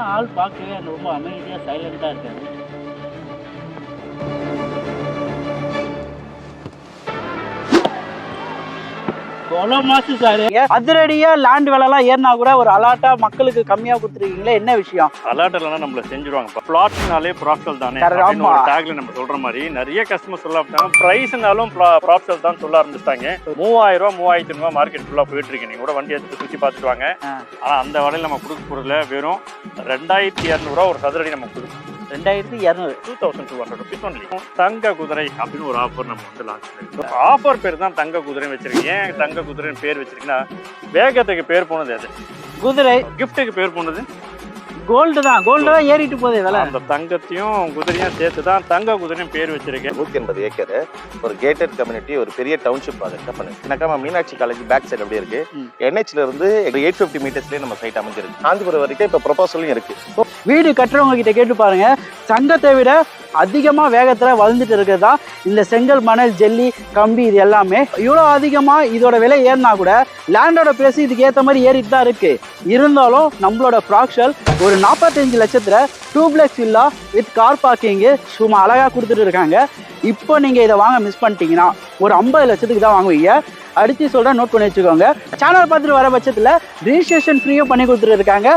ஆள் பார்க்கவே ரொம்ப அமைதியாக சைலண்டாக இருக்காரு. அதிரடியா லேண்ட் விலைலாம் ஏறினா கூட ஒரு அலாட்டா மக்களுக்கு கம்மியா கொடுத்துருக்கீங்களே, என்ன விஷயம்? அலாட் இல்லைன்னா நம்மள செஞ்சுருவாங்க. பிளாட்னாலே ப்ராஃபிட்டல் தானே ஆமா. டேக்ல நம்ம சொல்ற மாதிரி நிறைய கஸ்டமர் சொல்ல ஆரம்பிச்சாங்க. பிரைஸ்னாலும் ப்ராஃபிட்டல் தான் சொல்ல ஆரம்பிச்சிட்டாங்க. 3000 ரூபா 3500 மார்க்கெட் ஃபுல்லா போயிட்டு இருக்கு. நீங்க கூட வண்டி எடுத்து சுற்றி பார்த்துட்டு வாங்க. ஆனா அந்த வரையில் நம்ம கொடுக்க போறதுல வெறும் 2200 ரூபா ஒரு சதுரடி நம்ம கொடுக்கணும். 2200 2200 rupees only. தங்க குதிரை அப்படின்னு ஒரு ஆஃபர் நம்ம வந்து லான்ச் பண்ணிருக்கோம். ஆஃபர் பேர் தான் தங்க குதிரை வச்சிருக்கீங்க. ஏன் தங்க குதிரைன்னு பேர் வச்சிருக்கீங்கன்னா, வேகத்துக்கு பேர் போனது அது, குதிரை கிஃப்ட்டுக்கு பேர் போனது கோல்டு தான் ஏறிட்டு போதே வேலை. அந்த தங்கத்தையும் குதிரையும் சேர்த்து தான் தங்க குதிரையும் பேர் வச்சிருக்கேன். 180 ஏக்கர் ஒரு கேட்டட் கம்யூனிட்டி, ஒரு பெரிய டவுன்ஷிப் ப்ராஜெக்ட் பண்ணு. எனக்காம மீனாட்சி காலேஜ் பேக் சைடு அப்படியே இருக்கு. NHல இருந்து 850 மீட்டர்ஸ்லேயே நம்ம சைட் அமைஞ்சிருக்கு. காஞ்சிபுரம் வரைக்கும் இப்போ ப்ரொபோசலும் இருக்கு. வீடு கட்டுறவங்க கிட்ட கேட்டு பாருங்க, தங்கத்தை விட அதிகமாக வேகத்தில் வளர்ந்துட்டு இருக்கிறது தான் இந்த செங்கல், மணல், ஜல்லி, கம்பி, இது எல்லாமே. இவ்வளோ அதிகமாக இதோட விலை ஏறினா கூட லேண்டோட பேசி இதுக்கு ஏற்ற மாதிரி ஏறிட்டு தான் இருக்கு. இருந்தாலும் நம்மளோட ப்ராக்ஷல் ஒரு 45 லட்சத்தில் 2+ வில்லா வித் கார் பார்க்கிங்கு சும்மா அழகாக கொடுத்துட்டு இருக்காங்க. இப்போ நீங்கள் இதை வாங்க மிஸ் பண்ணிட்டீங்கன்னா ஒரு 50 லட்சத்துக்கு தான் வாங்குவீங்க. அடித்து சொல்கிறேன், நோட் பண்ணி வச்சுக்கோங்க. சேனல் பார்த்துட்டு வர பட்சத்தில் ரிஜிஸ்ட்ரேஷன் ஃப்ரீயும் பண்ணி கொடுத்துட்டு இருக்காங்க.